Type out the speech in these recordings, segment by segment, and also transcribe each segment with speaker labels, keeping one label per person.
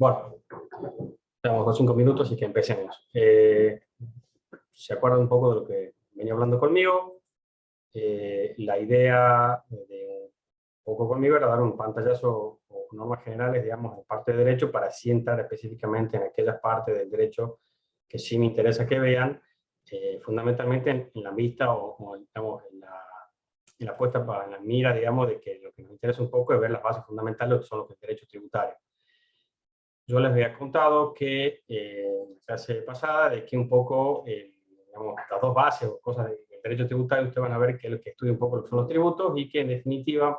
Speaker 1: Bueno, tenemos los 5 minutos y que empecemos. ¿Se acuerdan un poco de lo que venía hablando conmigo? La idea de un poco conmigo era dar un pantallazo o normas generales, digamos, de parte de derecho para así entrar específicamente en aquellas partes del derecho que sí me interesa que vean, fundamentalmente en la vista o digamos, en la puesta en la mira, digamos, de que lo que nos interesa un poco es ver las bases fundamentales que son los derechos tributarios. Yo les había contado que en la clase pasada, de que un poco, digamos, las dos bases o cosas del derecho tributario, ustedes van a ver que lo que estudia un poco lo que son los tributos y que en definitiva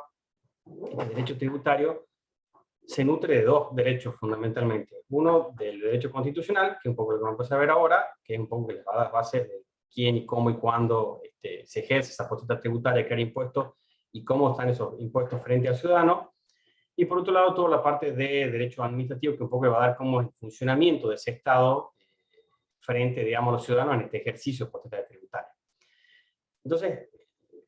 Speaker 1: el derecho tributario se nutre de dos derechos fundamentalmente. Uno del derecho constitucional, que es un poco lo que vamos a ver ahora, que es un poco que les va a dar bases de quién y cómo y cuándo se ejerce esa potestad tributaria, crear impuestos y cómo están esos impuestos frente al ciudadano. Y por otro lado, toda la parte de derecho administrativo, que un poco va a dar cómo es el funcionamiento de ese Estado frente, digamos, a los ciudadanos en este ejercicio de potestad tributaria. Entonces,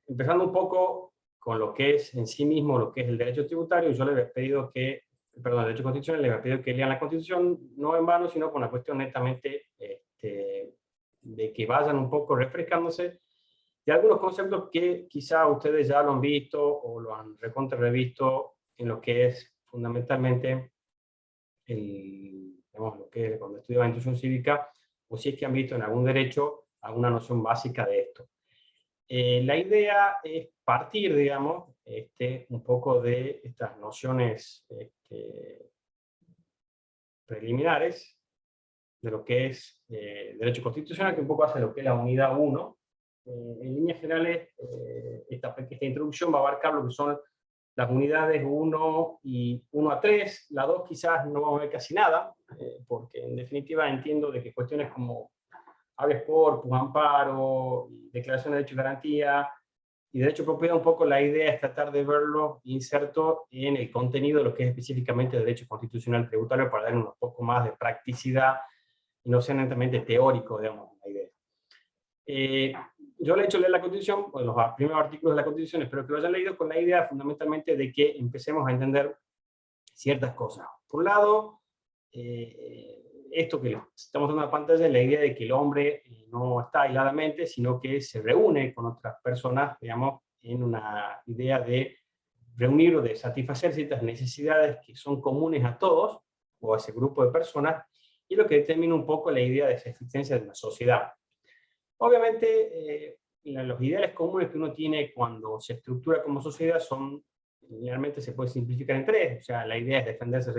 Speaker 1: empezando un poco con lo que es en sí mismo, lo que es el derecho tributario, yo les he pedido que, perdón, el derecho constitucional, les he pedido que lean la Constitución, no en vano, sino con una cuestión netamente de que vayan un poco refrescándose de algunos conceptos que quizá ustedes ya lo han visto o lo han revisto en lo que es fundamentalmente digamos, lo que es cuando estudian instrucción cívica, o si es que han visto en algún derecho alguna noción básica de esto. La idea es partir, digamos, un poco de estas nociones preliminares de lo que es derecho constitucional, que un poco hace lo que es la unidad 1. En líneas generales, esta introducción va a abarcar lo que son las unidades 1 y 1 a 3, la 2 quizás no vamos a ver casi nada, porque en definitiva entiendo de que cuestiones como habeas corpus, amparo, declaración de derecho y garantía, y derecho de propiedad, un poco la idea es tratar de verlo inserto en el contenido de lo que es específicamente derecho constitucional tributario para dar un poco más de practicidad y no sea netamente teórico, digamos, la idea. Yo le he hecho leer la Constitución, pues los primeros artículos de la Constitución, espero que lo hayan leído, con la idea fundamentalmente de que empecemos a entender ciertas cosas. Por un lado, esto que estamos dando en la pantalla es la idea de que el hombre no está aisladamente, sino que se reúne con otras personas, digamos, en una idea de reunir o de satisfacer ciertas necesidades que son comunes a todos, o a ese grupo de personas, y lo que determina un poco la idea de esa existencia de una sociedad. Obviamente, los ideales comunes que uno tiene cuando se estructura como sociedad son, generalmente se puede simplificar en tres. O sea, la idea es defenderse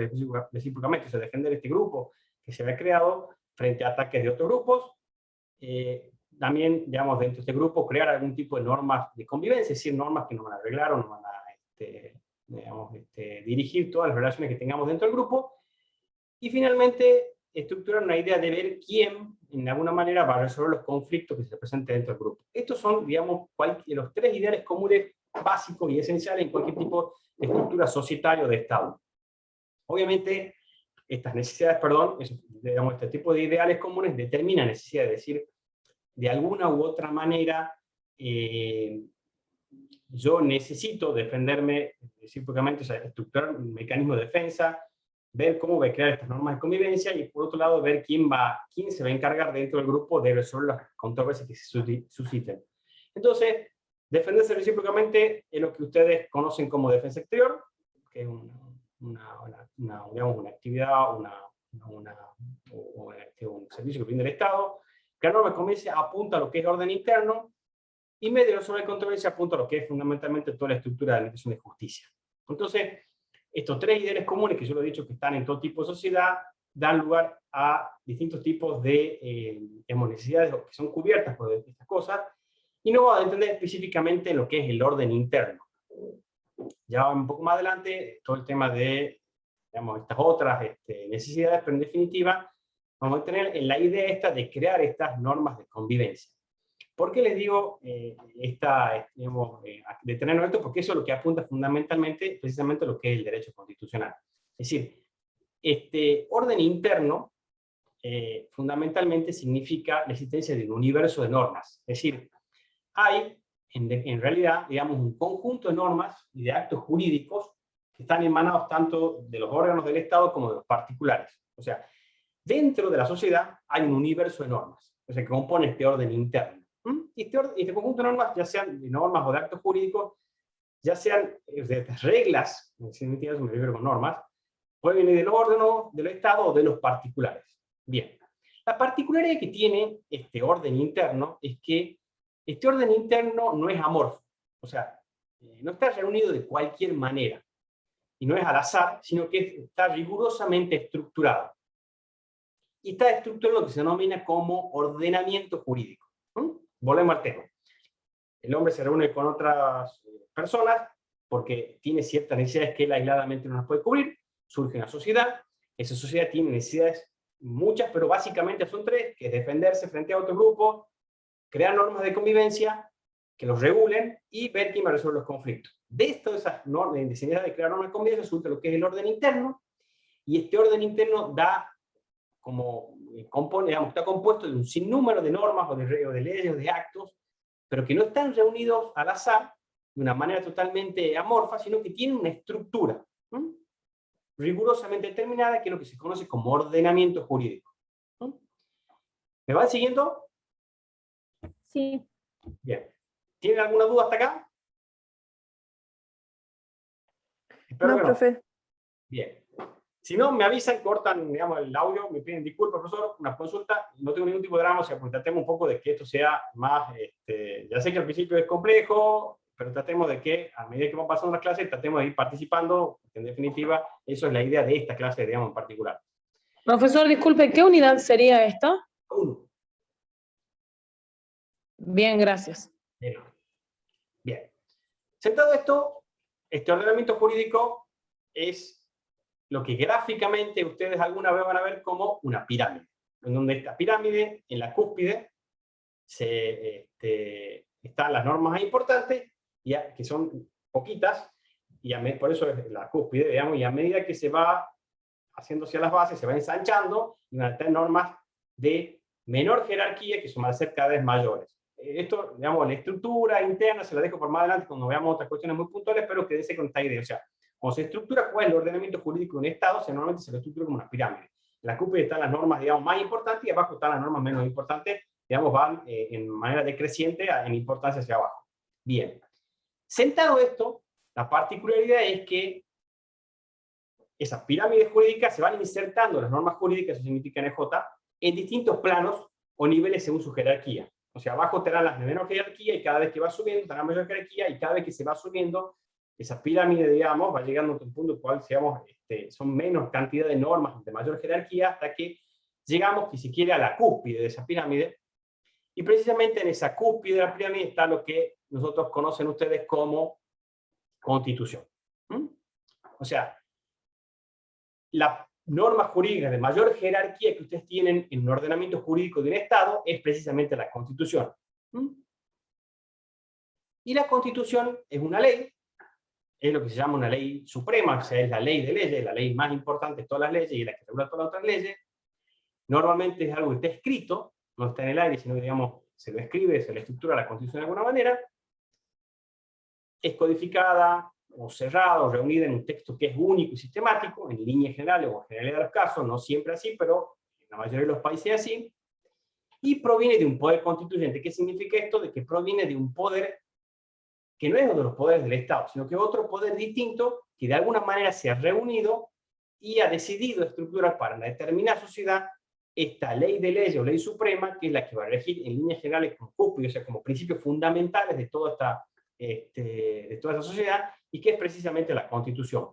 Speaker 1: recíprocamente, o sea, defender este grupo que se ha creado frente a ataques de otros grupos. También, digamos, dentro de este grupo, crear algún tipo de normas de convivencia, es decir, normas que nos van a arreglar o nos van a digamos, dirigir todas las relaciones que tengamos dentro del grupo. Y finalmente, estructurar una idea de ver quién, en alguna manera, va a resolver los conflictos que se presenten dentro del grupo. Estos son, digamos, los tres ideales comunes básicos y esenciales en cualquier tipo de estructura societaria o de Estado. Obviamente, estas necesidades, digamos, este tipo de ideales comunes determinan necesidad de decir, de alguna u otra manera, yo necesito defenderme recíprocamente, o sea, estructurar un mecanismo de defensa, ver cómo voy a crear estas normas de convivencia y por otro lado ver quién se va a encargar dentro del grupo de resolver las controversias que se susciten. Entonces, defenderse recíprocamente es lo que ustedes conocen como defensa exterior, que es digamos, una actividad, un servicio que brinda el Estado. Que la norma de convivencia apunta a lo que es orden interno, y medio de resolver controversia apunta a lo que es fundamentalmente toda la estructura de la administración de justicia. Entonces, estos tres ideales comunes, que yo lo he dicho que están en todo tipo de sociedad, dan lugar a distintos tipos de necesidades que son cubiertas por estas cosas, y no vamos a entender específicamente lo que es el orden interno. Ya un poco más adelante, todo el tema de, digamos, estas otras necesidades, pero en definitiva, vamos a tener la idea esta de crear estas normas de convivencia. ¿Por qué les digo detenernos esto? Porque eso es lo que apunta fundamentalmente, precisamente, lo que es el derecho constitucional. Es decir, este orden interno fundamentalmente significa la existencia de un universo de normas. Es decir, hay en realidad, digamos, un conjunto de normas y de actos jurídicos que están emanados tanto de los órganos del Estado como de los particulares. O sea, dentro de la sociedad hay un universo de normas, o sea, que compone este orden interno. Y este conjunto de normas, ya sean de normas o de actos jurídicos, ya sean de reglas, en definitiva me refiero con normas, pueden venir del órgano, del Estado o de los particulares. Bien, la particularidad que tiene este orden interno es que este orden interno no es amorfo, o sea, no está reunido de cualquier manera, y no es al azar, sino que está rigurosamente estructurado. Y está estructurado en lo que se denomina como ordenamiento jurídico. Volvemos al tema. El hombre se reúne con otras personas porque tiene ciertas necesidades que él aisladamente no las puede cubrir, surge una sociedad, esa sociedad tiene necesidades muchas, pero básicamente son tres, que es defenderse frente a otro grupo, crear normas de convivencia que los regulen y ver quién va a resolver los conflictos. De esas normas, de necesidad de crear normas de convivencia, resulta lo que es el orden interno, y este orden interno da como compone, digamos, está compuesto de un sinnúmero de normas o de leyes o de actos, pero que no están reunidos al azar, de una manera totalmente amorfa, sino que tienen una estructura rigurosamente determinada, que es lo que se conoce como ordenamiento jurídico. ¿Me van siguiendo?
Speaker 2: Sí.
Speaker 1: Bien. ¿Tienen alguna duda hasta acá? Espero que no.
Speaker 2: Profe.
Speaker 1: Bien. Si no, me avisan, cortan, digamos, el audio, me piden disculpas, profesor, una consulta, no tengo ningún tipo de drama, o sea, pues tratemos un poco de que esto sea más, ya sé que al principio es complejo, pero tratemos de que, a medida que van pasando las clases, tratemos de ir participando, porque en definitiva, eso es la idea de esta clase, digamos, en particular.
Speaker 3: Profesor, disculpe, ¿qué unidad sería esta?
Speaker 1: 1.
Speaker 3: Bien, gracias.
Speaker 1: Bien. Sentado esto, este ordenamiento jurídico es lo que gráficamente ustedes alguna vez van a ver como una pirámide, en donde esta pirámide, en la cúspide, están las normas más importantes, que son poquitas, y por eso es la cúspide, digamos, y a medida que se va haciendo hacia las bases, se va ensanchando, y van a tener normas de menor jerarquía, que son a ser cada vez mayores. Esto, digamos, la estructura interna, se la dejo por más adelante cuando veamos otras cuestiones muy puntuales, pero quédese con esta idea. O sea, cuando se estructura cuál es el ordenamiento jurídico de un Estado, normalmente se lo estructura como una pirámide. En la cúspide están las normas, digamos, más importantes, y abajo están las normas menos importantes, digamos, van en manera decreciente en importancia hacia abajo. Bien. Sentado esto, la particularidad es que esas pirámides jurídicas se van insertando las normas jurídicas, eso significa NJ, en distintos planos o niveles según su jerarquía. O sea, abajo te dan las de menor jerarquía, y cada vez que va subiendo te dan mayor jerarquía, y cada vez que se va subiendo, esa pirámide, digamos, va llegando a un punto en el cual, digamos, son menos cantidad de normas de mayor jerarquía, hasta que llegamos, si quiere, a la cúspide de esa pirámide. Y precisamente en esa cúspide de la pirámide está lo que nosotros conocen ustedes como Constitución. O sea, la norma jurídica de mayor jerarquía que ustedes tienen en un ordenamiento jurídico de un Estado es precisamente la Constitución. Y la Constitución es una ley, es lo que se llama una ley suprema, o sea, es la ley de leyes, la ley más importante de todas las leyes y la que regula todas las otras leyes. Normalmente es algo que está escrito, no está en el aire, sino que, digamos, se lo escribe, se le estructura la Constitución de alguna manera, es codificada o cerrada o reunida en un texto que es único y sistemático, en líneas generales o en generalidad de los casos, no siempre así, pero en la mayoría de los países es así, y proviene de un poder constituyente. ¿Qué significa esto? De que proviene de un poder que no es uno de los poderes del Estado, sino que otro poder distinto que de alguna manera se ha reunido y ha decidido estructurar para una determinada sociedad esta ley de leyes o ley suprema, que es la que va a regir en líneas generales como cúspide, o sea, como principios fundamentales de toda esta sociedad, y que es precisamente la Constitución.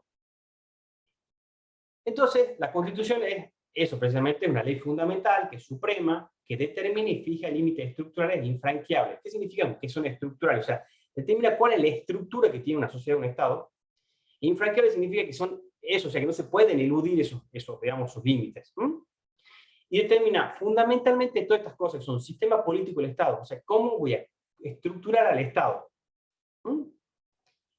Speaker 1: Entonces, la Constitución es eso, precisamente una ley fundamental, que es suprema, que determina y fija límites estructurales e infranqueables. ¿Qué significa que son estructurales? O sea, determina cuál es la estructura que tiene una sociedad o un Estado. Infranqueables significa que son eso, o sea, que no se pueden eludir esos digamos, sus límites. Y determina fundamentalmente todas estas cosas, que son sistema político del Estado, o sea, cómo voy a estructurar al Estado.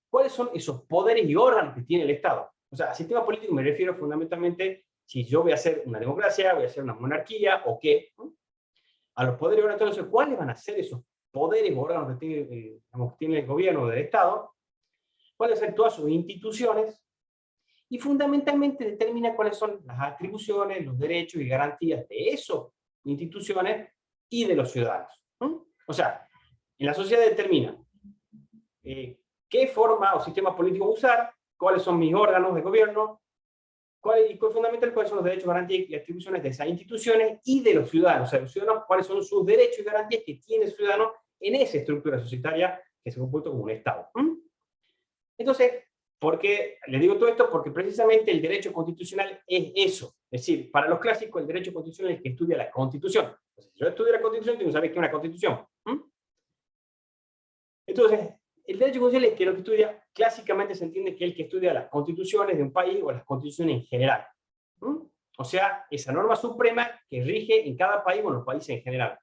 Speaker 1: ¿Cuáles son esos poderes y órganos que tiene el Estado? O sea, sistema político me refiero fundamentalmente si yo voy a hacer una democracia, voy a hacer una monarquía, o qué. A los poderes y órganos, entonces, ¿cuáles van a ser esos poderes o órganos que tiene el gobierno del Estado? ¿Cuáles van a ser todas sus instituciones? y fundamentalmente determina cuáles son las atribuciones, los derechos y garantías de esas instituciones y de los ciudadanos. O sea, en la sociedad determina qué forma o sistema político usar, cuáles son mis órganos de gobierno, fundamentalmente cuáles son los derechos, garantías y atribuciones de esas instituciones y de los ciudadanos. O sea, los ciudadanos, cuáles son sus derechos y garantías que tiene el ciudadano en esa estructura societaria que se compuesta como un Estado. Entonces, ¿por qué les digo todo esto? Porque precisamente el derecho constitucional es eso. Es decir, para los clásicos, el derecho constitucional es el que estudia la Constitución. Entonces, si yo estudio la Constitución, tengo que saber qué es una Constitución. Entonces, el derecho constitucional es que lo que estudia, clásicamente se entiende que es el que estudia las constituciones de un país o las constituciones en general. O sea, esa norma suprema que rige en cada país o en los países en general.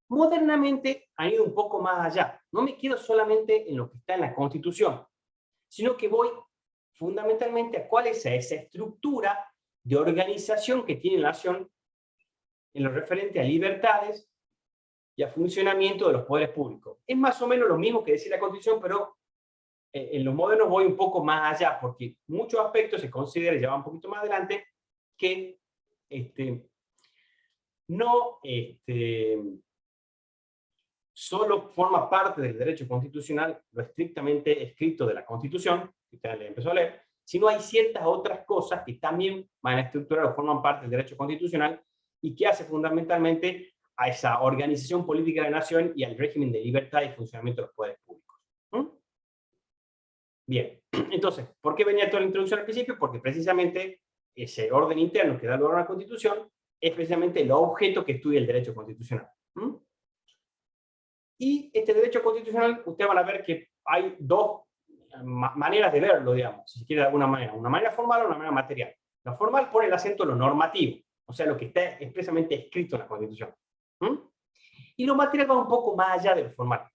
Speaker 1: Modernamente han ido un poco más allá. No me quedo solamente en lo que está en la Constitución, sino que voy fundamentalmente a cuál es esa estructura de organización que tiene la nación en lo referente a libertades y a funcionamiento de los poderes públicos. Es más o menos lo mismo que decir la Constitución, pero en los modernos voy un poco más allá, porque muchos aspectos se consideran, ya va un poquito más adelante, que no solo forma parte del derecho constitucional lo estrictamente escrito de la Constitución, que ustedes le empezó a leer, sino hay ciertas otras cosas que también van a estructurar o forman parte del derecho constitucional y que hace fundamentalmente a esa organización política de la nación y al régimen de libertad y funcionamiento de los poderes públicos. Bien, entonces, ¿por qué venía toda la introducción al principio? Porque precisamente ese orden interno que da lugar a una constitución es precisamente el objeto que estudia el derecho constitucional. Y este derecho constitucional, ustedes van a ver que hay dos maneras de verlo, digamos, si se quiere de alguna manera. Una manera formal o una manera material. La formal pone el acento en lo normativo, o sea, lo que está expresamente escrito en la Constitución. Y lo material va un poco más allá de lo formal.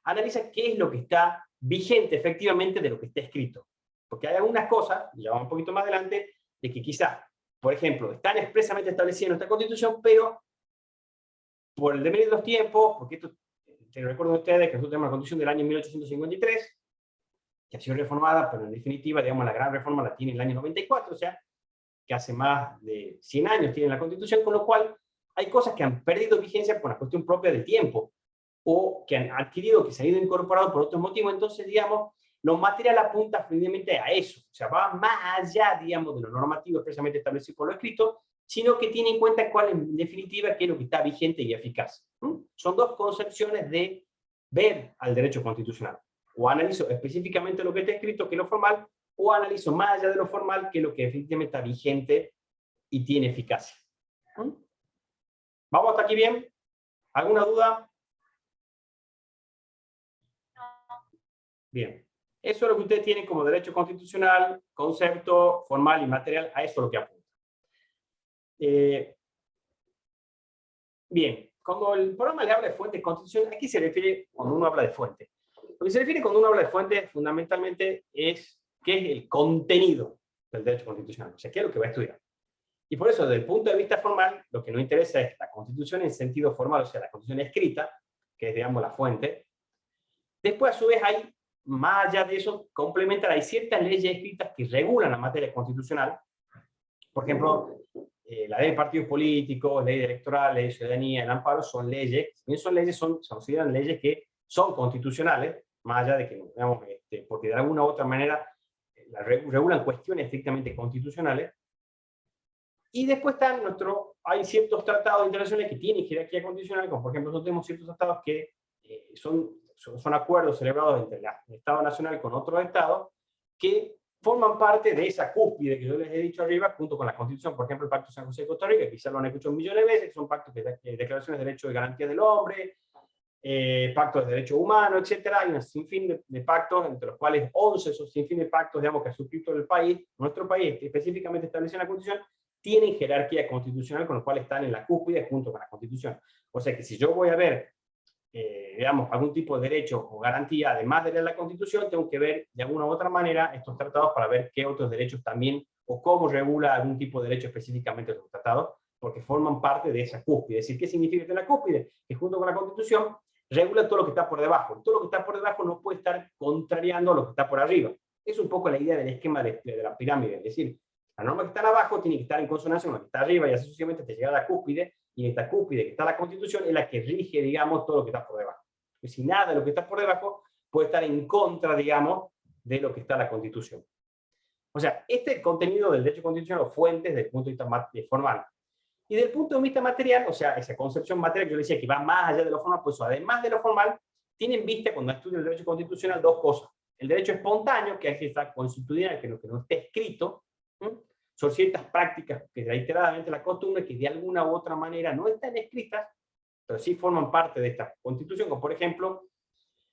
Speaker 1: Analiza qué es lo que está vigente efectivamente de lo que está escrito. Porque hay algunas cosas, ya vamos un poquito más adelante, de que quizás, por ejemplo, están expresamente establecidas en nuestra Constitución, pero por el devenir de los tiempos, porque esto, te recuerdo a ustedes que nosotros tenemos la Constitución del año 1853, que ha sido reformada, pero en definitiva, digamos, la gran reforma la tiene en el año 94, o sea, que hace más de 100 años tiene la Constitución, con lo cual hay cosas que han perdido vigencia por una cuestión propia del tiempo, o que han adquirido, que se han ido incorporando por otros motivos. Entonces, digamos, lo material apunta finalmente a eso, o sea, va más allá, digamos, de lo normativo expresamente establecido por lo escrito, sino que tiene en cuenta cuál, en definitiva, qué es lo que está vigente y eficaz. Son dos concepciones de ver al derecho constitucional. O analizo específicamente lo que está escrito, que es lo formal, o analizo más allá de lo formal, que es lo que definitivamente está vigente y tiene eficacia. ¿Vamos hasta aquí bien? ¿Alguna duda? Bien. Eso es lo que ustedes tienen como derecho constitucional, concepto formal y material, a eso es lo que apunta. Bien, cuando el programa le habla de fuente constitucional, ¿a qué se refiere cuando uno habla de fuente? Lo que se refiere cuando uno habla de fuente, fundamentalmente, es qué es el contenido del derecho constitucional, o sea, qué es lo que va a estudiar. Y por eso, desde el punto de vista formal, lo que nos interesa es la Constitución en sentido formal, o sea, la Constitución escrita, que es, digamos, la fuente. Después, a su vez, hay, más allá de eso, complementar, hay ciertas leyes escritas que regulan la materia constitucional. Por ejemplo, la ley de partidos políticos, ley electoral, ley de ciudadanía, el amparo, son leyes, también son leyes, se consideran leyes que son constitucionales, más allá de que, digamos, porque de alguna u otra manera regulan cuestiones estrictamente constitucionales. Y después están hay ciertos tratados internacionales que tienen jerarquía constitucional, como por ejemplo nosotros tenemos ciertos tratados que son acuerdos celebrados entre el Estado Nacional con otros estados, que forman parte de esa cúspide que yo les he dicho arriba, junto con la Constitución. Por ejemplo, el Pacto de San José de Costa Rica, que quizás lo han escuchado millones de veces, que son pactos declaraciones de derechos y garantías del hombre, pactos de derechos humanos, etc. Hay un sinfín de pactos, entre los cuales 11 esos sinfín de pactos, digamos, que ha suscrito el país, nuestro país, que específicamente establecido en la Constitución, tienen jerarquía constitucional, con lo cual están en la cúspide junto con la Constitución. O sea que si yo voy a ver, digamos, algún tipo de derecho o garantía, además de leer la Constitución, tengo que ver de alguna u otra manera estos tratados para ver qué otros derechos también, o cómo regula algún tipo de derecho específicamente los tratados, porque forman parte de esa cúspide. Es decir, ¿qué significa que la cúspide? Que junto con la Constitución regula todo lo que está por debajo. Todo lo que está por debajo no puede estar contrariando a lo que está por arriba. Es un poco la idea del esquema de la pirámide, es decir, las normas que están abajo tienen que estar en consonancia con la que está arriba y así sucesivamente hasta llegar a la cúspide, y en esta cúspide que está la Constitución es la que rige, digamos, todo lo que está por debajo. Y si nada de lo que está por debajo puede estar en contra, digamos, de lo que está la Constitución. O sea, este es el contenido del derecho constitucional o fuentes desde el punto de vista formal. Y desde el punto de vista material, o sea, esa concepción material que yo decía que va más allá de lo formal, pues además de lo formal, tiene en vista cuando estudia el derecho constitucional dos cosas. El derecho espontáneo, que es el que está constitucional, que no está escrito, son ciertas prácticas que reiteradamente la costumbre, que de alguna u otra manera no están escritas, pero sí forman parte de esta constitución, como por ejemplo,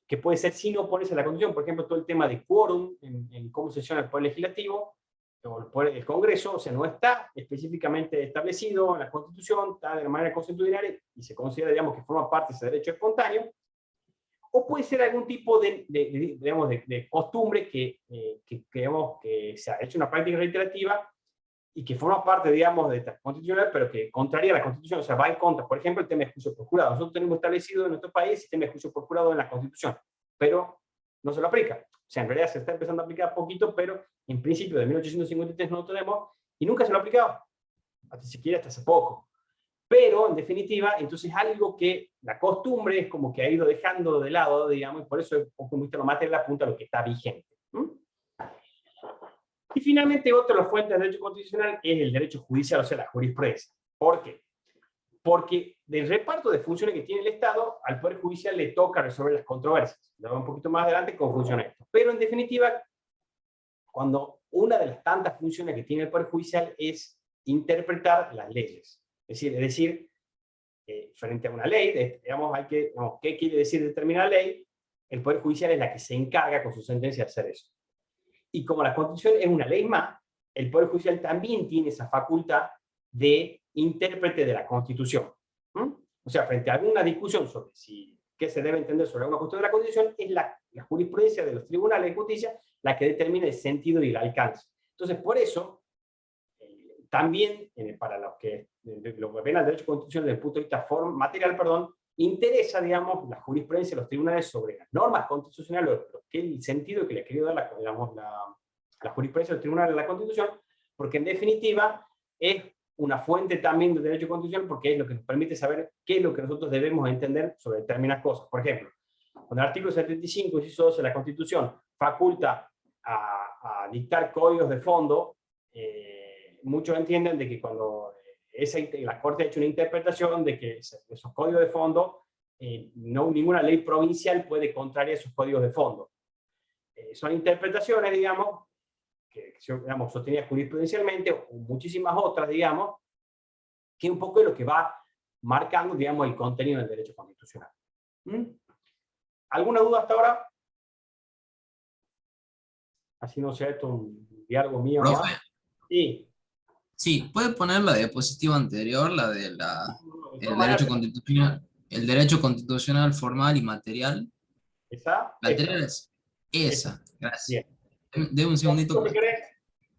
Speaker 1: que puede ser sin oponerse a la constitución, por ejemplo, todo el tema de quórum en cómo sesiona el Poder Legislativo, o el Congreso, o sea, no está específicamente establecido en la Constitución, está de manera constitucional y se considera, digamos, que forma parte de ese derecho espontáneo, o puede ser algún tipo de costumbre que digamos, que se ha hecho una práctica reiterativa y que forma parte, digamos, de esta constitucional, pero que contraría a la Constitución, o sea, va en contra. Por ejemplo, el tema de juicio por jurado. Nosotros tenemos establecido en nuestro país el sistema de juicio por jurado en la Constitución, pero no se lo aplica. O sea, en realidad se está empezando a aplicar poquito, pero en principio de 1853 no lo tenemos y nunca se lo ha aplicado, hasta siquiera hasta hace poco. Pero, en definitiva, entonces algo que la costumbre es como que ha ido dejando de lado, digamos, y por eso es un poco lo material apunta a lo que está vigente. Y finalmente, otra de las fuentes del derecho constitucional es el derecho judicial, o sea, la jurisprudencia. ¿Por qué? Porque del reparto de funciones que tiene el Estado, al Poder Judicial le toca resolver las controversias. Luego un poquito más adelante cómo funciona esto. Pero, en definitiva, cuando una de las tantas funciones que tiene el Poder Judicial es interpretar las leyes. Es decir, frente a una ley, digamos, ¿qué quiere decir determinada ley? El Poder Judicial es la que se encarga con su sentencia de hacer eso. Y como la Constitución es una ley más, el Poder Judicial también tiene esa facultad de intérprete de la Constitución. O sea, frente a alguna discusión sobre qué se debe entender sobre alguna cuestión de la Constitución, es la jurisprudencia de los tribunales de justicia la que determina el sentido y el alcance. Entonces, por eso, también para los que ven al derecho constitucional desde el punto de vista material, interesa, digamos, la jurisprudencia de los tribunales sobre las normas constitucionales, el sentido que le ha querido dar la jurisprudencia de los tribunales de la Constitución, porque en definitiva es una fuente también del derecho constitucional, porque es lo que nos permite saber qué es lo que nosotros debemos entender sobre determinadas cosas. Por ejemplo, cuando el artículo 75, inciso 12 de la Constitución faculta a dictar códigos de fondo, muchos entienden de que cuando la Corte ha hecho una interpretación de que esos códigos de fondo, ninguna ley provincial puede contrariar esos códigos de fondo. Son interpretaciones, digamos, que digamos, sostenidas jurisprudencialmente, o muchísimas otras, digamos, que un poco es lo que va marcando, digamos, el contenido del derecho constitucional. ¿Alguna duda hasta ahora? Así no sea esto un diálogo mío.
Speaker 4: Profe.
Speaker 1: Sí.
Speaker 4: Sí, ¿puede poner la diapositiva anterior, la de el derecho constitucional formal y material?
Speaker 1: ¿Esa?
Speaker 4: La anterior es esa. Gracias.
Speaker 1: Bien.
Speaker 4: Deme un segundito.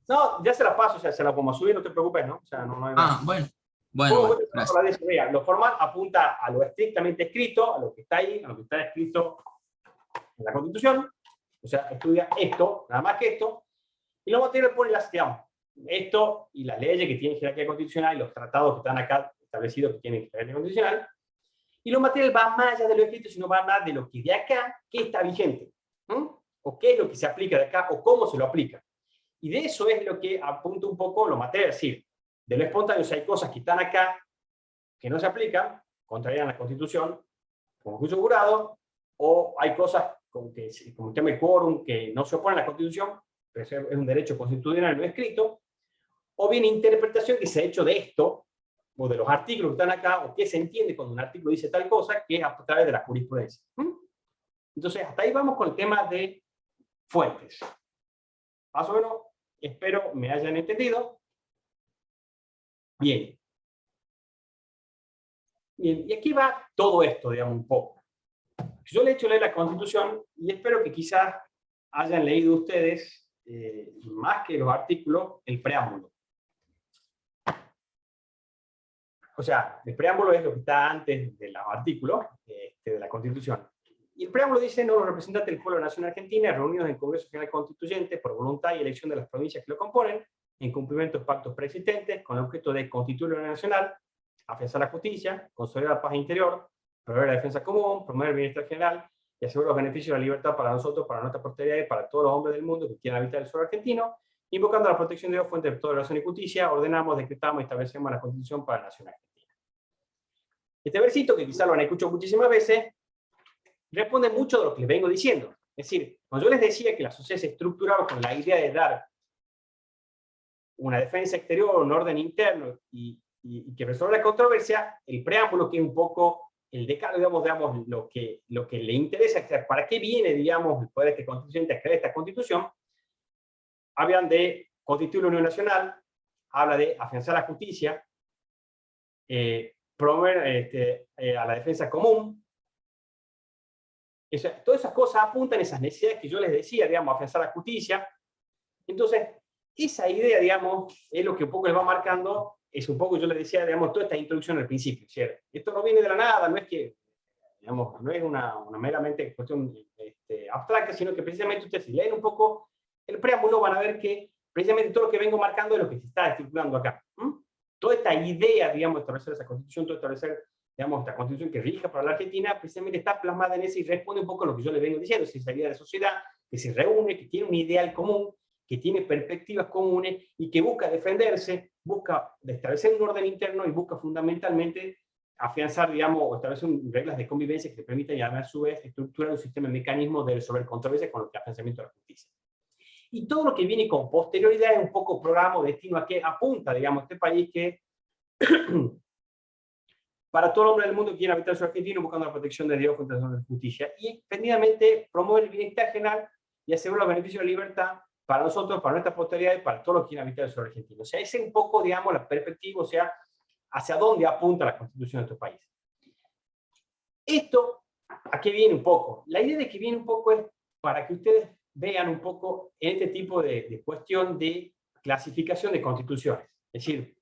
Speaker 1: No, ya se la paso, o sea, se la pongo a subir, no te preocupes, ¿no? O sea, no hay nada.
Speaker 4: Bueno,
Speaker 1: gracias. Lo formal apunta a lo estrictamente escrito, a lo que está ahí, a lo que está escrito en la Constitución, o sea, estudia esto, nada más que esto, y lo material pone digamos, esto y las leyes que tienen jerarquía constitucional y los tratados que están acá establecidos que tienen jerarquía constitucional, y lo material va más allá de lo escrito, sino va más de lo que de acá, qué está vigente, o qué es lo que se aplica de acá, o cómo se lo aplica. Y de eso es lo que apunta un poco lo material, es decir, de lo espontáneo, o sea, hay cosas que están acá, que no se aplican, contrarían la Constitución, como juicio jurado, o hay cosas como el tema del quórum, que no se oponen a la Constitución, pero es un derecho constitucional no escrito, o bien interpretación que se ha hecho de esto, o de los artículos que están acá, o qué se entiende cuando un artículo dice tal cosa, que es a través de la jurisprudencia. Entonces, hasta ahí vamos con el tema de fuentes. Más o menos, espero me hayan entendido. Bien. Bien, y aquí va todo esto, digamos, un poco. Yo le he hecho leer la Constitución y espero que quizás hayan leído ustedes, más que los artículos, el preámbulo. O sea, el preámbulo es lo que está antes de los artículos de la Constitución. Y el preámbulo dice: no, los representantes del pueblo de la Nación Argentina, reunidos en el Congreso General Constituyente por voluntad y elección de las provincias que lo componen, en cumplimiento de los pactos preexistentes, con el objeto de constituir la unidad nacional, afianzar la justicia, consolidar la paz interior, promover la defensa común, promover el bienestar general y asegurar los beneficios de la libertad para nosotros, para nuestra posteridad y para todos los hombres del mundo que quieran habitar el suelo argentino, invocando la protección de Dios, fuente de toda razón y justicia, ordenamos, decretamos y establecemos la Constitución para la Nación Argentina. Este versito, que quizás lo han escuchado muchísimas veces, responde mucho de lo que les vengo diciendo. Es decir, cuando yo les decía que la sociedad se estructuraba con la idea de dar una defensa exterior, un orden interno y que resuelva la controversia, el preámbulo, que es un poco el decálogo, digamos, lo que le interesa, o sea, para qué viene, digamos, el poder que constituyente a crear esta constitución, hablan de constituir la Unión Nacional, habla de afianzar la justicia, promover a la defensa común. O sea, todas esas cosas apuntan a esas necesidades que yo les decía, digamos, afianzar la justicia. Entonces, esa idea, digamos, es lo que un poco les va marcando, es un poco, yo les decía, digamos, toda esta introducción al principio, ¿cierto? Esto no viene de la nada, no es que, digamos, no es una meramente cuestión abstracta, sino que precisamente ustedes, si leen un poco el preámbulo, van a ver que precisamente todo lo que vengo marcando es lo que se está estructurando acá. Toda esta idea, digamos, de establecer esa constitución, todo establecer, digamos, esta constitución que rija para la Argentina, precisamente está plasmada en ese y responde un poco a lo que yo les vengo diciendo, es esa idea de sociedad que se reúne, que tiene un ideal común, que tiene perspectivas comunes y que busca defenderse, busca establecer un orden interno y busca fundamentalmente afianzar, digamos, o establecer reglas de convivencia que le permitan, y a su vez, estructurar un sistema de mecanismos de resolver controversias con el afianzamiento de la justicia. Y todo lo que viene con posterioridad es un poco programa o destino a que apunta, digamos, este país que para todo el hombre del mundo que quiera habitar el suelo argentino, buscando la protección de Dios contra la justicia, y extendidamente promover el bienestar general y asegurar los beneficios de la libertad para nosotros, para nuestra posteridad y para todos los que quieran habitar el suelo argentino. O sea, ese es un poco, digamos, la perspectiva, o sea, hacia dónde apunta la Constitución de nuestro país. Esto, ¿a qué viene un poco? La idea de que viene un poco es para que ustedes vean un poco en este tipo de cuestión de clasificación de constituciones. Es decir,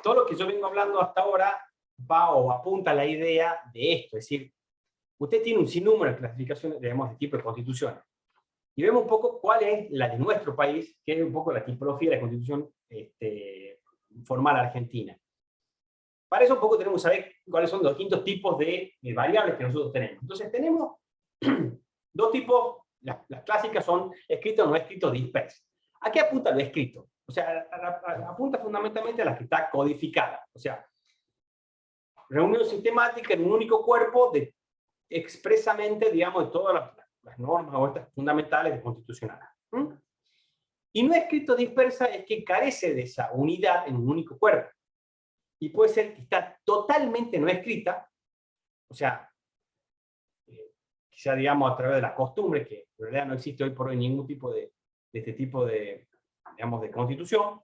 Speaker 1: todo lo que yo vengo hablando hasta ahora va o apunta a la idea de esto. Es decir, usted tiene un sinnúmero de clasificaciones, digamos, de tipo de constituciones. Y vemos un poco cuál es la de nuestro país, que es un poco la tipología de la constitución formal argentina. Para eso un poco tenemos que saber cuáles son los distintos tipos de variables que nosotros tenemos. Entonces tenemos dos tipos, las clásicas son escrito o no escrito disperso. ¿A qué apunta lo escrito? O sea, apunta fundamentalmente a la que está codificada. O sea, reunión sistemática en un único cuerpo expresamente, digamos, de todas las normas o estas fundamentales de constitucionales. Y no escrito dispersa es que carece de esa unidad en un único cuerpo. Y puede ser que está totalmente no escrita, o sea, quizá, digamos, a través de la costumbre, que en realidad no existe hoy por hoy ningún tipo de este tipo de, digamos, de constitución,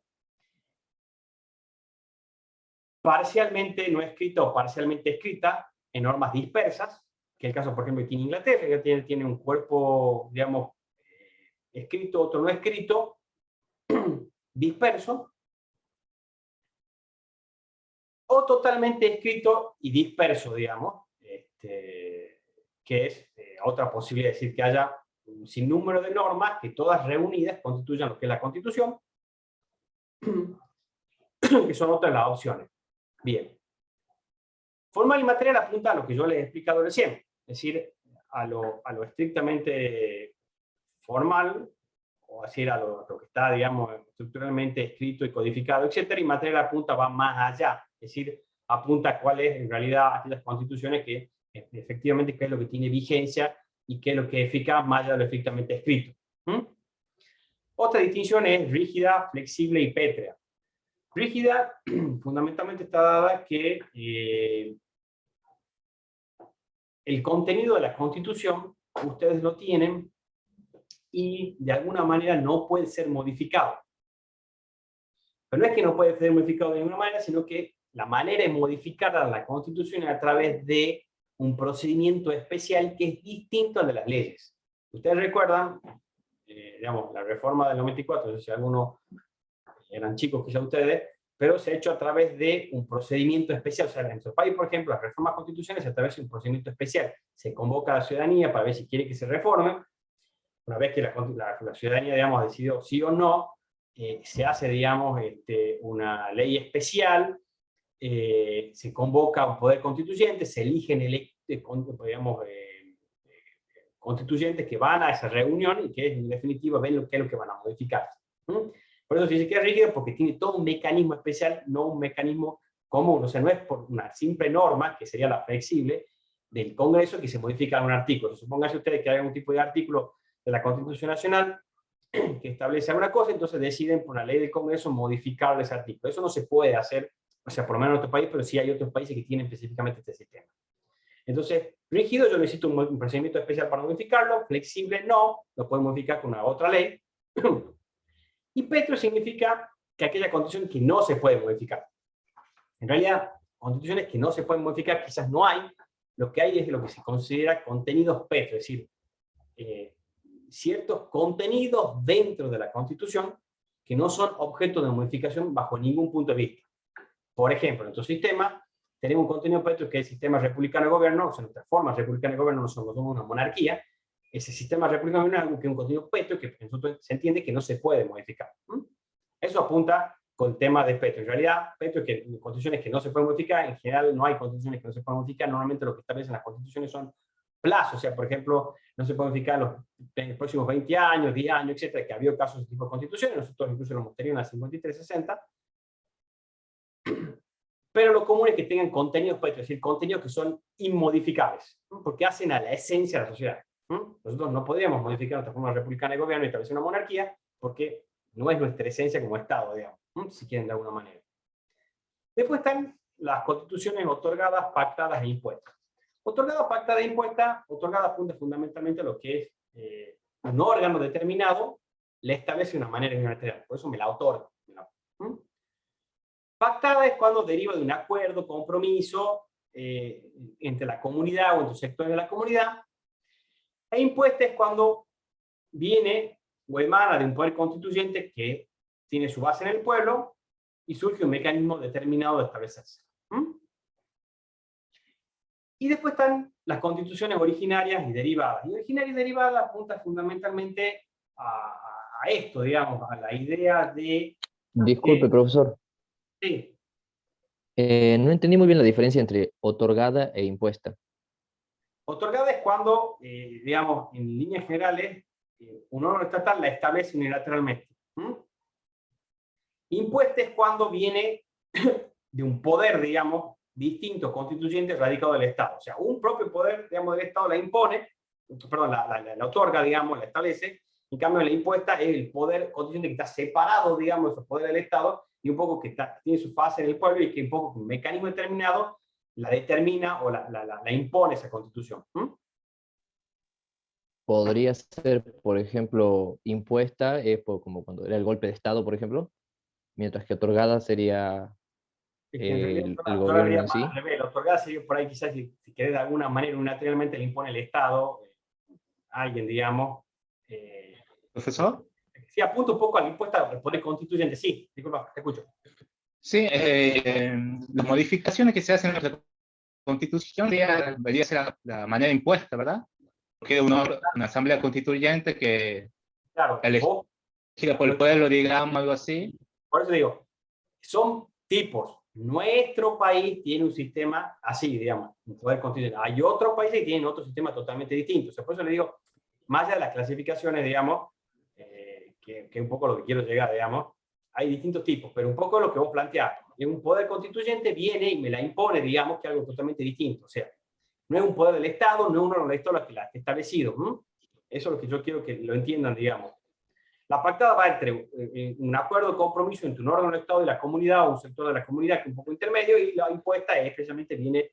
Speaker 1: parcialmente no escrita o parcialmente escrita en normas dispersas, que es el caso, por ejemplo, que tiene Inglaterra, que tiene un cuerpo, digamos, escrito, otro no escrito, disperso, o totalmente escrito y disperso, digamos, que es otra posibilidad, es decir, que haya un sinnúmero de normas que todas reunidas constituyan lo que es la Constitución, que son otras las opciones. Bien. Formal y material apunta a lo que yo les he explicado recién, es decir, a lo estrictamente formal, o decir, a lo que está, digamos, estructuralmente escrito y codificado, etc. Y material apunta, va más allá, es decir, apunta a cuáles en realidad aquellas constituciones que efectivamente qué es lo que tiene vigencia y qué es lo que es eficaz más allá de lo estrictamente escrito. Otra distinción es rígida, flexible y pétrea. Rígida fundamentalmente está dada que el contenido de la Constitución ustedes lo tienen y de alguna manera no puede ser modificado. Pero no es que no puede ser modificado de ninguna manera, sino que la manera de modificar a la Constitución es a través de un procedimiento especial que es distinto al de las leyes. Ustedes recuerdan, digamos, la reforma del 94, no sé si algunos eran chicos quizá ustedes, pero se ha hecho a través de un procedimiento especial. O sea, en nuestro país, por ejemplo, las reformas constitucionales a través de un procedimiento especial. Se convoca a la ciudadanía para ver si quiere que se reforme. Una vez que la ciudadanía, digamos, ha decidido sí o no, se hace, digamos, una ley especial, se convoca a un poder constituyente, se eligen digamos, constituyentes que van a esa reunión y que en definitiva ven qué es lo que van a modificar. Por eso se dice que es rígido, porque tiene todo un mecanismo especial, no un mecanismo común. O sea, no es por una simple norma, que sería la flexible, del Congreso que se modifica un artículo. Supónganse ustedes que hay algún tipo de artículo de la Constitución Nacional que establece alguna cosa, entonces deciden por la ley del Congreso modificar ese artículo. Eso no se puede hacer, o sea, por lo menos en nuestro país, pero sí hay otros países que tienen específicamente este sistema. Entonces, rígido, yo necesito un procedimiento especial para modificarlo, flexible, no, lo puedo modificar con una otra ley. Y petro significa que aquella constitución que no se puede modificar. En realidad, constituciones que no se pueden modificar quizás no hay, lo que hay es lo que se considera contenidos petro, es decir, ciertos contenidos dentro de la Constitución que no son objeto de modificación bajo ningún punto de vista. Por ejemplo, en nuestro sistema tenemos un contenido petro que es el sistema republicano de gobierno, o sea, nuestra forma republicana de gobierno no somos una monarquía, ese sistema republicano de gobierno es algo que es un contenido petro que se entiende que no se puede modificar. Eso apunta con el tema de petro. En realidad, petro es que constituciones que no se pueden modificar, en general no hay constituciones que no se pueden modificar, normalmente lo que establecen las constituciones son plazos, o sea, por ejemplo, no se puede modificar en los próximos 20 años, 10 años, etcétera, que ha habido casos de tipo de constituciones, nosotros incluso lo hemos tenido en la 5360, pero lo común es que tengan contenidos petro, es decir, contenidos que son inmodificables, porque hacen a la esencia de la sociedad. Nosotros no podríamos modificar nuestra forma republicana de gobierno y establecer una monarquía, porque no es nuestra esencia como Estado, digamos, si quieren de alguna manera. Después están las constituciones otorgadas, pactadas e impuestas. Otorgada, pactada e impuesta, otorgada apunta fundamentalmente a lo que es un órgano determinado, le establece una manera unilateral, por eso me la otorga. Pactada es cuando deriva de un acuerdo, compromiso entre la comunidad o entre sectores de la comunidad, e impuesta es cuando viene o emana de un poder constituyente que tiene su base en el pueblo y surge un mecanismo determinado de establecerse. Y después están las constituciones originarias y derivadas. Y originaria y derivada apunta fundamentalmente a esto, digamos, a la idea de...
Speaker 5: Disculpe, profesor.
Speaker 1: Sí.
Speaker 5: No entendí muy bien la diferencia entre otorgada e impuesta.
Speaker 1: Otorgada es cuando, digamos, en líneas generales, un órgano estatal la establece unilateralmente. Impuesta es cuando viene de un poder, digamos, distinto, constituyente, radicado del Estado. O sea, un propio poder, digamos, del Estado la impone, perdón, la otorga, digamos, la establece. En cambio, la impuesta es el poder constituyente que está separado, digamos, de su poder del Estado, y un poco que tiene su fase en el pueblo y que un poco con un mecanismo determinado la determina o la impone esa constitución.
Speaker 5: Podría ser, por ejemplo, impuesta, como cuando era el golpe de Estado, por ejemplo, mientras que otorgada sería el gobierno en sí.
Speaker 1: La otorgada sería por ahí quizás, si querés de alguna manera unilateralmente le impone el Estado, a alguien, digamos.
Speaker 6: ¿Profesor?
Speaker 1: Sí, apunto un poco al impuesto al poder constituyente. Sí, disculpa, te escucho.
Speaker 6: Sí, las modificaciones que se hacen en la Constitución debería ser la manera impuesta, ¿verdad? Porque una asamblea constituyente que
Speaker 1: claro,
Speaker 6: elegida por el pueblo, digamos, algo así.
Speaker 1: Por eso digo, son tipos. Nuestro país tiene un sistema así, digamos, un poder constituyente. Hay otros países que tienen otro sistema totalmente distinto. O sea, por eso le digo, más allá de las clasificaciones, digamos, que es un poco lo que quiero llegar, digamos, hay distintos tipos, pero un poco lo que vos planteás. Un poder constituyente viene y me la impone, digamos, que es algo totalmente distinto. O sea, no es un poder del Estado, no es un órgano del Estado que la ha establecido. Eso es lo que yo quiero que lo entiendan, digamos. La pactada va entre un acuerdo de compromiso entre un órgano del Estado y la comunidad, o un sector de la comunidad que es un poco intermedio, y la impuesta especialmente viene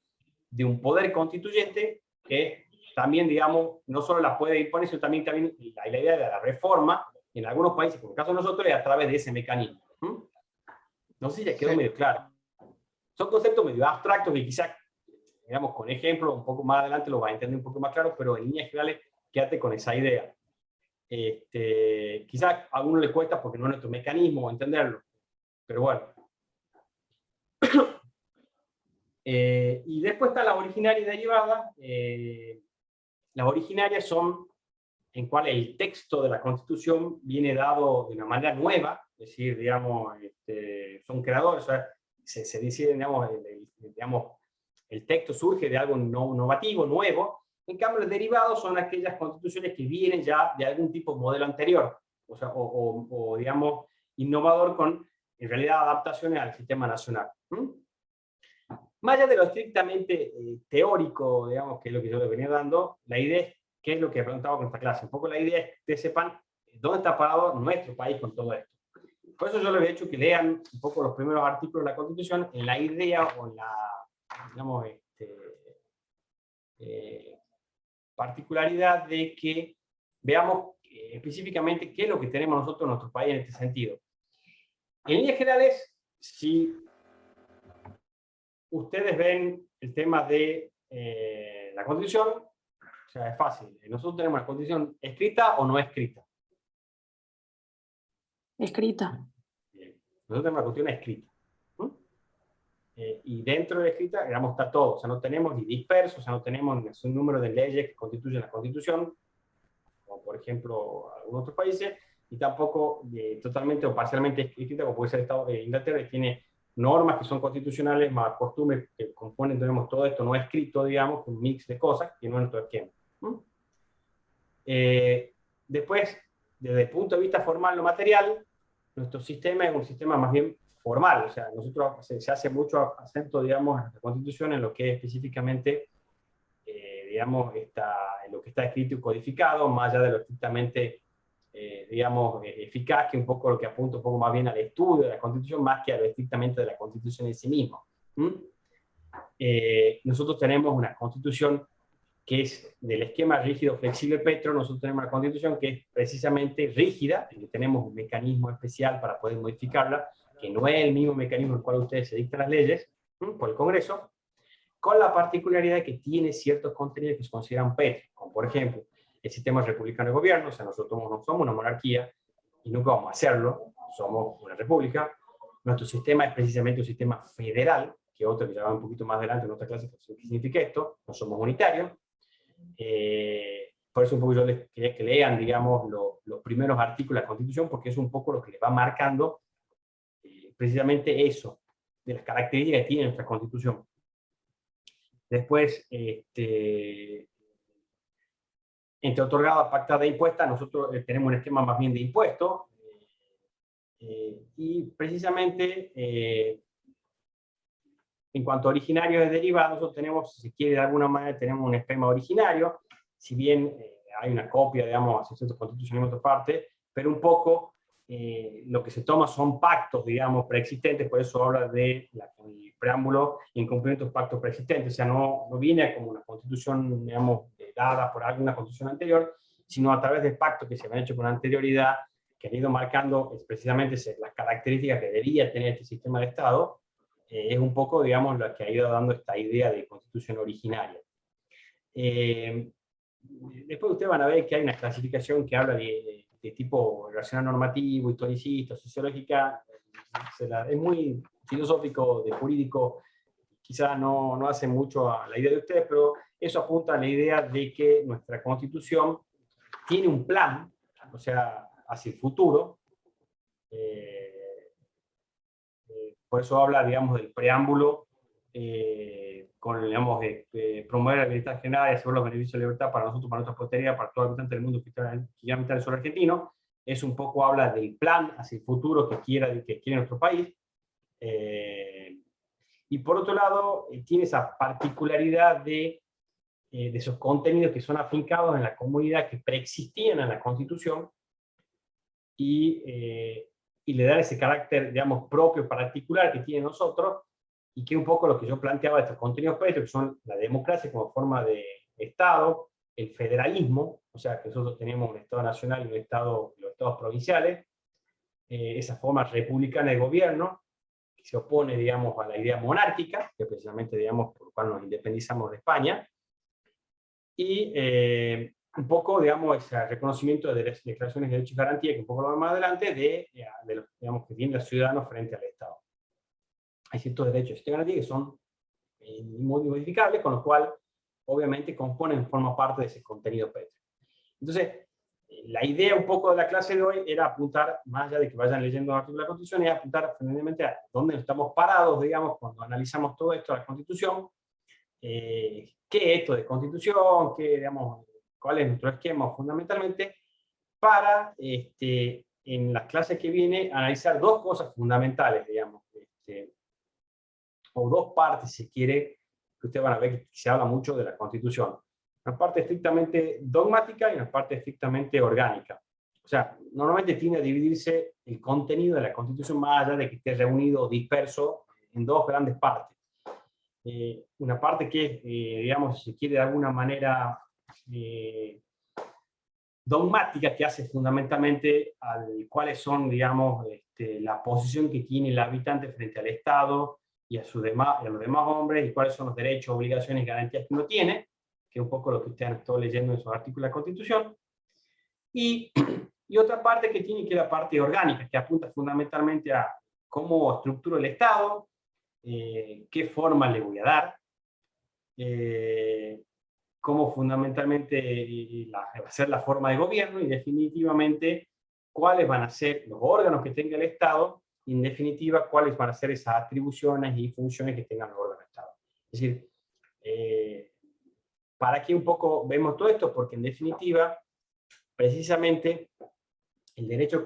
Speaker 1: de un poder constituyente que también, digamos, no solo la puede imponer, sino también la idea de la reforma, en algunos países, como el caso de nosotros, es a través de ese mecanismo. No sé si ya quedó medio claro. Son conceptos medio abstractos que quizás, digamos, con ejemplos, un poco más adelante lo va a entender un poco más claro, pero en líneas generales, quédate con esa idea. Quizás a alguno le cuesta porque no es nuestro mecanismo entenderlo, pero bueno. Y después está la originaria y derivada. Las originarias son en cual el texto de la Constitución viene dado de una manera nueva, es decir, digamos, son creadores, o sea, se decide, digamos, el texto surge de algo innovativo, nuevo. En cambio, los derivados son aquellas constituciones que vienen ya de algún tipo de modelo anterior, o sea, digamos, innovador con, en realidad, adaptaciones al sistema nacional. Más allá de lo estrictamente teórico, digamos, que es lo que yo les venía dando, la idea es, que es lo que preguntaba con esta clase, un poco la idea es que ustedes sepan dónde está parado nuestro país con todo esto. Por eso yo les he hecho que lean un poco los primeros artículos de la Constitución en la idea o en la, digamos, particularidad de que veamos específicamente qué es lo que tenemos nosotros en nuestro país en este sentido. En líneas generales, si ustedes ven el tema de la Constitución, o sea, es fácil. Nosotros tenemos una Constitución escrita o no escrita.
Speaker 3: Escrita.
Speaker 1: Bien. Nosotros tenemos una Constitución escrita. Y dentro de la escrita, digamos, está todo. O sea, no tenemos ni disperso, o sea, no tenemos un número de leyes que constituyen la Constitución, como por ejemplo algunos otros países, y tampoco totalmente o parcialmente escrita, como puede ser el Estado de Inglaterra, que tiene normas que son constitucionales, más costumbres que componen, tenemos todo esto no escrito, digamos, un mix de cosas, que no es nuestro esquema. Después, desde el punto de vista formal o material, nuestro sistema es un sistema más bien formal, o sea, nosotros se hace mucho acento, digamos, en la Constitución en lo que es específicamente, digamos, en lo que está escrito y codificado, más allá de lo estrictamente, digamos, eficaz, que un poco lo que apunta un poco más bien al estudio de la Constitución, más que a lo estrictamente de la Constitución en sí mismo. Nosotros tenemos una Constitución que es del esquema rígido flexible Petro. Nosotros tenemos una Constitución que es precisamente rígida, y tenemos un mecanismo especial para poder modificarla, que no es el mismo mecanismo en el cual ustedes se dictan las leyes por el Congreso, con la particularidad que tiene ciertos contenidos que se consideran Petro, como por ejemplo el sistema republicano de gobierno. O sea, nosotros no somos una monarquía y nunca vamos a hacerlo, somos una república. Nuestro sistema es precisamente un sistema federal, que otro que ya va un poquito más adelante en otra clase, ¿qué significa esto? No somos unitarios. Por eso un poco yo les quería que lean, digamos, los primeros artículos de la Constitución, porque es un poco lo que les va marcando precisamente eso, de las características que tiene nuestra Constitución. Después, entre otorgada, pactada e impuesta, nosotros tenemos un esquema más bien de impuestos, y precisamente en cuanto a originarios y derivados, nosotros tenemos, si se quiere de alguna manera, tenemos un esquema originario, si bien hay una copia, digamos, a ciertos constituciones en otra parte, pero un poco lo que se toma son pactos, digamos, preexistentes. Por eso habla de el preámbulo y incumplimiento de pactos preexistentes. O sea, no viene como una constitución, digamos, dada por alguna constitución anterior, sino a través de pactos que se han hecho con anterioridad, que han ido marcando precisamente las características que debería tener este sistema de Estado. Es un poco, digamos, lo que ha ido dando esta idea de constitución originaria. Después ustedes van a ver que hay una clasificación que habla de tipo relacional normativo, historicista, sociológica. Es muy filosófico, de jurídico, quizás no hace mucho a la idea de ustedes, pero eso apunta a la idea de que nuestra Constitución tiene un plan, o sea, hacia el futuro. Por eso habla, digamos, del preámbulo, con, digamos, promover la bienestar general y asegurar los beneficios de libertad para nosotros, para nuestra posteridad, para todo el habitante del mundo que quiera habitar el suelo argentino. Es un poco, habla del plan hacia el futuro que quiere nuestro país. Y por otro lado, tiene esa particularidad de esos contenidos que son afincados en la comunidad, que preexistían en la Constitución, y le dan ese carácter, digamos, propio, particular que tiene nosotros, y que es un poco lo que yo planteaba de estos contenidos previos, que son la democracia como forma de Estado, el federalismo, o sea, que nosotros tenemos un Estado nacional y los estados provinciales, esa forma republicana de gobierno, que se opone, digamos, a la idea monárquica, que precisamente, digamos, por lo cual nos independizamos de España, y un poco, digamos, ese reconocimiento de las declaraciones de derechos y garantías, que un poco lo vemos más adelante, de los, digamos, que tienen los ciudadanos frente al Estado. Hay ciertos derechos y garantías que son modificables, con lo cual obviamente componen, forma parte de ese contenido P3. Entonces, la idea un poco de la clase de hoy era apuntar, más allá de que vayan leyendo el artículo de la Constitución, es apuntar fundamentalmente a dónde estamos parados, digamos, cuando analizamos todo esto de la Constitución, qué es esto de Constitución, digamos, cuál es nuestro esquema fundamentalmente, para, en las clases que viene, analizar dos cosas fundamentales, digamos, o dos partes, si quiere, que ustedes van a ver que se habla mucho de la Constitución. Una parte estrictamente dogmática y una parte estrictamente orgánica. O sea, normalmente tiende a dividirse el contenido de la Constitución más allá de que esté reunido o disperso en dos grandes partes. Una parte que, digamos, si se quiere de alguna manera dogmática, que hace fundamentalmente cuáles son, digamos, la posición que tiene el habitante frente al Estado y a los demás hombres, y cuáles son los derechos, obligaciones y garantías que uno tiene, que es un poco lo que ustedes han estado leyendo en esos artículos de la Constitución, y otra parte que tiene que la parte orgánica, que apunta fundamentalmente a cómo estructuro el Estado, qué forma le voy a dar, cómo fundamentalmente va a ser la forma de gobierno, y definitivamente cuáles van a ser los órganos que tenga el Estado, y en definitiva cuáles van a ser esas atribuciones y funciones que tengan los órganos del Estado. Es decir, ¿para qué un poco vemos todo esto? Porque en definitiva, precisamente, el derecho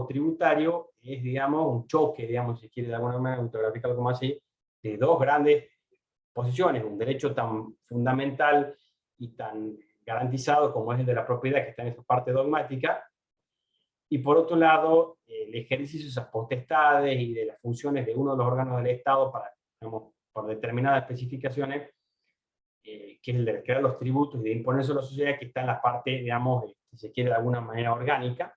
Speaker 1: tributario es, digamos, un choque, digamos, si quiere de alguna manera autograficarlo como así, de dos grandes posiciones: un derecho tan fundamental y tan garantizado como es el de la propiedad, que está en esa parte dogmática, y por otro lado, el ejercicio de esas potestades y de las funciones de uno de los órganos del Estado para, digamos, por determinadas especificaciones, que es el de crear los tributos y de imponerse a la sociedad, que está en la parte, digamos, si se quiere de alguna manera orgánica.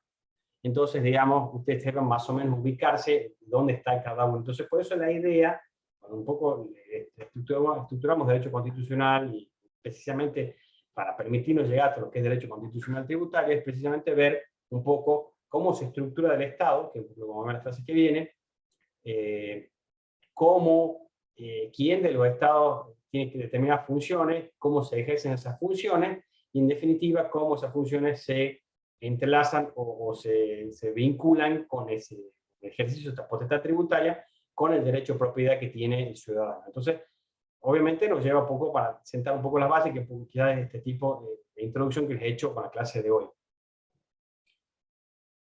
Speaker 1: Entonces, digamos, ustedes deben más o menos ubicarse dónde está cada uno. Entonces, por eso la idea, cuando un poco estructuramos derecho constitucional, y precisamente para permitirnos llegar a lo que es derecho constitucional tributario, es precisamente ver un poco cómo se estructura el Estado, que lo vamos a ver en la clase que viene, quién de los Estados tiene que determinar funciones, cómo se ejercen esas funciones, y en definitiva cómo esas funciones se entrelazan o se vinculan con ese ejercicio de esta potestad tributaria con el derecho de propiedad que tiene el ciudadano. Entonces, obviamente nos lleva un poco para sentar un poco las bases, que quizás es este tipo de introducción que les he hecho con la clase de hoy.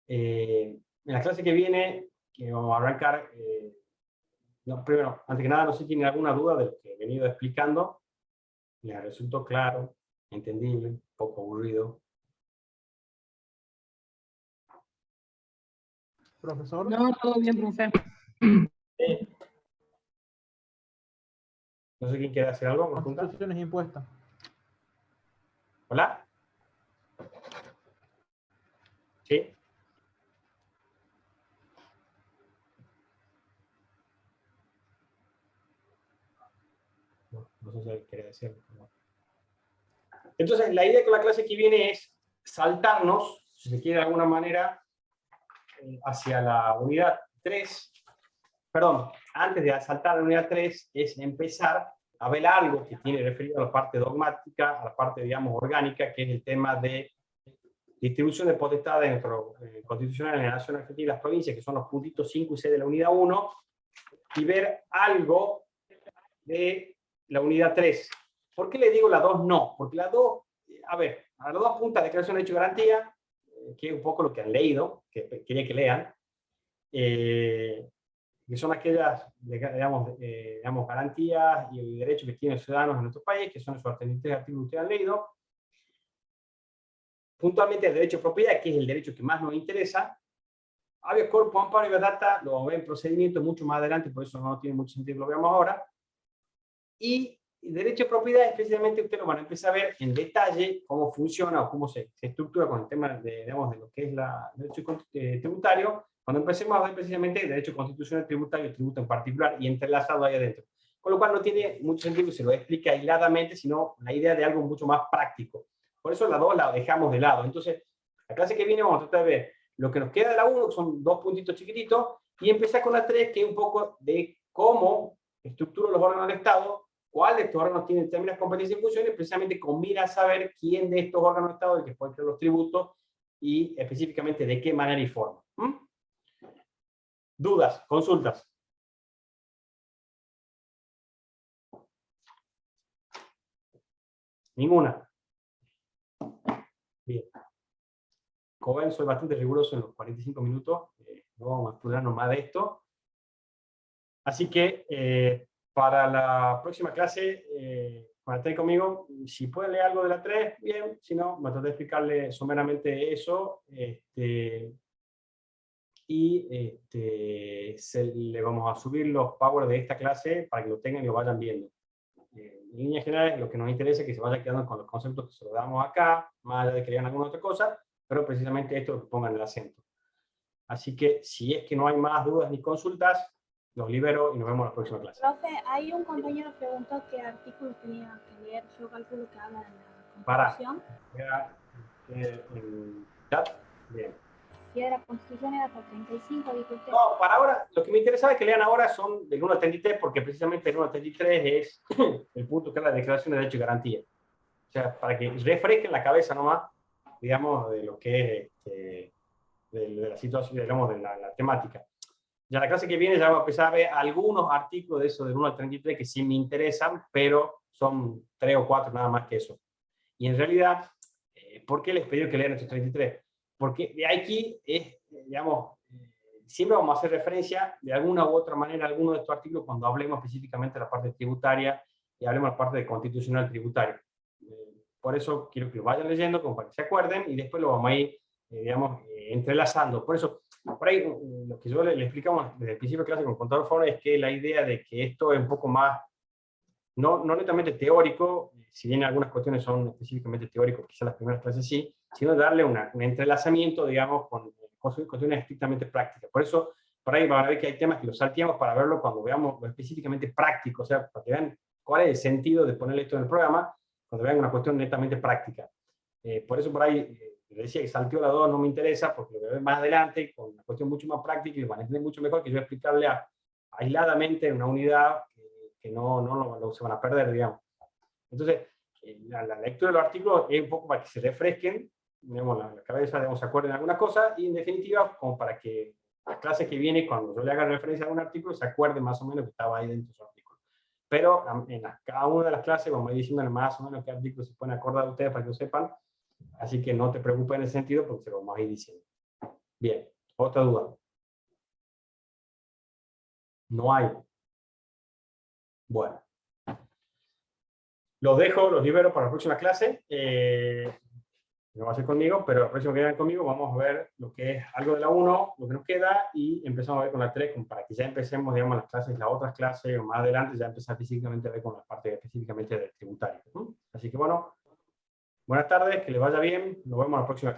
Speaker 1: En la clase que viene, que vamos a arrancar, primero, antes que nada, no sé si tienen alguna duda de lo que he venido explicando. ¿Les resultó claro, entendible, un poco aburrido?
Speaker 7: Profesor.
Speaker 3: No, todo bien, profe.
Speaker 1: No sé quién quiere hacer algo.
Speaker 7: Constituciones impuestas.
Speaker 1: ¿Hola? ¿Sí? No sé si alguien quiere decirlo. Entonces, la idea con la clase que viene es saltarnos, si se quiere de alguna manera, hacia la unidad 3. Perdón, antes de saltar a la unidad 3, es empezar a ver algo que tiene referido a la parte dogmática, a la parte, digamos, orgánica, que es el tema de distribución de potestades dentro constitucional en la Nación Argentina y las provincias, que son los puntitos 5 y 6 de la unidad 1, y ver algo de la unidad 3. ¿Por qué le digo la 2 no? Porque la 2, a ver, a las 2 apunta a declaración de hecho de garantía, que es un poco lo que han leído, que quería que lean, que son aquellas, digamos, garantías y derechos que tienen los ciudadanos en nuestro país, que son esos 33 artículos que ustedes han leído. Puntualmente el derecho de propiedad, que es el derecho que más nos interesa. Habeas corpus, amparo y verdata lo vamos a ver en procedimiento mucho más adelante, por eso no tiene mucho sentido que lo veamos ahora. Y el derecho de propiedad, especialmente, ustedes lo van a empezar a ver en detalle cómo funciona o cómo se estructura con el tema de, digamos, de lo que es el derecho tributario, cuando empecemos a ver precisamente el derecho constitucional tributario, el tributo en particular, y entrelazado ahí adentro. Con lo cual no tiene mucho sentido que se lo explique aisladamente, sino la idea de algo mucho más práctico. Por eso la 2 la dejamos de lado. Entonces, la clase que viene vamos a tratar de ver lo que nos queda de la 1, que son 2 puntitos chiquititos, y empezar con la 3, que es un poco de cómo estructuro los órganos del Estado, cuál de estos órganos tiene determinadas competencias y funciones, precisamente con mira a saber quién de estos órganos del Estado es el que puede crear los tributos y específicamente de qué manera y forma. ¿Dudas? ¿Consultas? ¿Ninguna? Bien. Como ven, soy bastante riguroso en los 45 minutos. No vamos a apurarnos más de esto. Así que para la próxima clase, cuando estén conmigo, si pueden leer algo de la 3, bien. Si no, me trataré de explicarle someramente eso. Le vamos a subir los powers de esta clase para que lo tengan y lo vayan viendo. En líneas generales, lo que nos interesa es que se vaya quedando con los conceptos que se los damos acá, más allá de que lean alguna otra cosa, pero precisamente esto que pongan el acento. Así que, si es que no hay más dudas ni consultas, los libero y nos vemos en la próxima clase.
Speaker 2: Profe, hay un compañero que preguntó qué artículos tenía que leer. Yo calculo que habla de la
Speaker 1: Para.
Speaker 2: Constitución.
Speaker 1: En chat. Bien.
Speaker 2: Si era la Constitución, era por 35, dijo usted.
Speaker 1: No, para ahora, lo que me interesaba es que lean ahora son del 1 al 33, porque precisamente el 1 al 33 es el punto que es la Declaración de Derechos y Garantía. O sea, para que refresquen la cabeza nomás, digamos, de lo que es de la situación, digamos, de la temática. Ya la clase que viene ya vamos a empezar a ver algunos artículos de eso del 1 al 33 que sí me interesan, pero son 3 o 4 nada más que eso. Y en realidad, ¿por qué les pedí que lean estos 33? Porque de aquí es, digamos, siempre vamos a hacer referencia de alguna u otra manera a alguno de estos artículos cuando hablemos específicamente de la parte tributaria y hablemos de la parte de constitucional tributario. Por eso quiero que lo vayan leyendo como para que se acuerden y después lo vamos a ir, digamos, entrelazando. Por eso, por ahí, lo que yo le explicamos desde el principio de clase con el contador Fauno es que la idea de que esto es un poco más, no netamente teórico, si bien algunas cuestiones son específicamente teóricos, quizás las primeras clases sí, sino darle un entrelazamiento, digamos, con cuestiones estrictamente prácticas. Por eso, por ahí van a ver que hay temas que los salteamos para verlo cuando veamos lo específicamente práctico, o sea, para que vean cuál es el sentido de poner esto en el programa, cuando vean una cuestión netamente práctica. Por eso por ahí le decía que salteó la 2 no me interesa, porque lo voy a ver más adelante, con una cuestión mucho más práctica y lo van a entender mucho mejor que yo voy a explicarle aisladamente en una unidad que no se van a perder, digamos. Entonces, la lectura de los artículos es un poco para que se refresquen, digamos, la cabeza, digamos, se acuerden de algunas cosas, y en definitiva, como para que la clase que viene, cuando yo le haga referencia a algún artículo, se acuerde más o menos que estaba ahí dentro de su artículo. Pero en cada una de las clases vamos a ir diciendo más o menos qué artículos se pueden acordar de ustedes para que lo sepan, así que no te preocupes en ese sentido, porque se lo vamos a ir diciendo. Bien, otra duda. No hay. Bueno. Los dejo, los libero para la próxima clase. No va a ser conmigo, pero la próxima que vengan conmigo vamos a ver lo que es algo de la 1, lo que nos queda, y empezamos a ver con la 3, para que ya empecemos, digamos, las clases, las otras clases, o más adelante ya empezar físicamente a ver con la parte específicamente del tributario. Así que bueno, buenas tardes, que les vaya bien, nos vemos la próxima clase.